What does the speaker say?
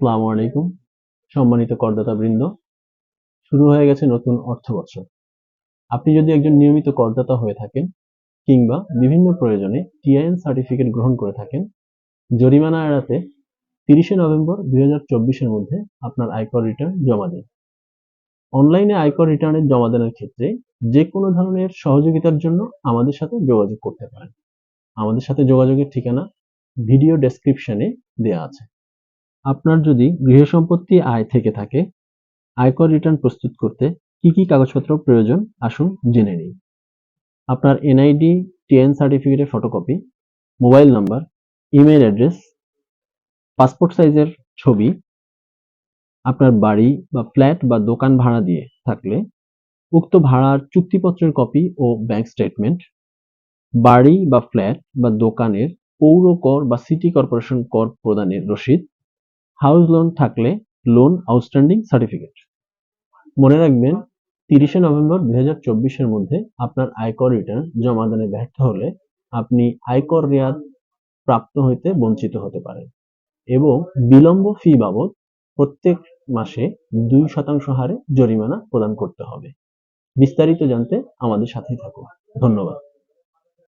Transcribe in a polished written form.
আসসালামু আলাইকুম। সম্মানিত করদাতাবৃন্দ, শুরু হয়ে গেছে নতুন অর্থবছর। আপনি যদি একজন নিয়মিত করদাতা হয়ে থাকেন কিংবা বিভিন্ন প্রয়োজনে টিআইএন সার্টিফিকেট গ্রহণ করে থাকেন, জরিমানা এড়াতে 30শে নভেম্বর 2024-এর মধ্যে আপনার আয়কর রিটার্ন জমা দিন। অনলাইনে আয়কর রিটার্নের জমাদানের ক্ষেত্রে যেকোনো ধরনের সহযোগিতার জন্য আমাদের সাথে যোগাযোগ করতে পারেন। আমাদের সাথে যোগাযোগের ঠিকানা ভিডিও ডেসক্রিপশনে দেয়া আছে। আপনার যদি গৃহসম্পত্তি আয় থেকে থাকে, আয়কর রিটার্ন প্রস্তুত করতে কি কি কাগজপত্র প্রয়োজন আসুন জেনে নিই। আপনার এনআইডি, টিএন সার্টিফিকেটের photocopy, mobile number, email address, passport সাইজের ছবি, আপনার বাড়ি বা ফ্ল্যাট বা দোকান ভাড়া দিয়ে থাকলে উক্ত ভাড়ার চুক্তিপত্রের কপি ও ব্যাংক স্টেটমেন্ট, বাড়ি বা ফ্ল্যাট বা দোকানের পৌর কর বা সিটি কর্পোরেশন কর প্রদানের রসিদ, হাউস লোন থাকলে লোন আউটস্ট্যান্ডিং সার্টিফিকেট। মনে রাখবেন, 30শে নভেম্বর 2024-এর মধ্যে আপনার আয়কর রিটার্ন জমা দানে ব্যর্থ হলে আপনি আয়কর রেয়াত প্রাপ্ত হইতে বঞ্চিত হতে পারেন এবং বিলম্ব ফি বাবদ প্রত্যেক মাসে 2% হারে জরিমানা প্রদান করতে হবে। বিস্তারিত জানতে আমাদের সাথেই থাকুন। ধন্যবাদ।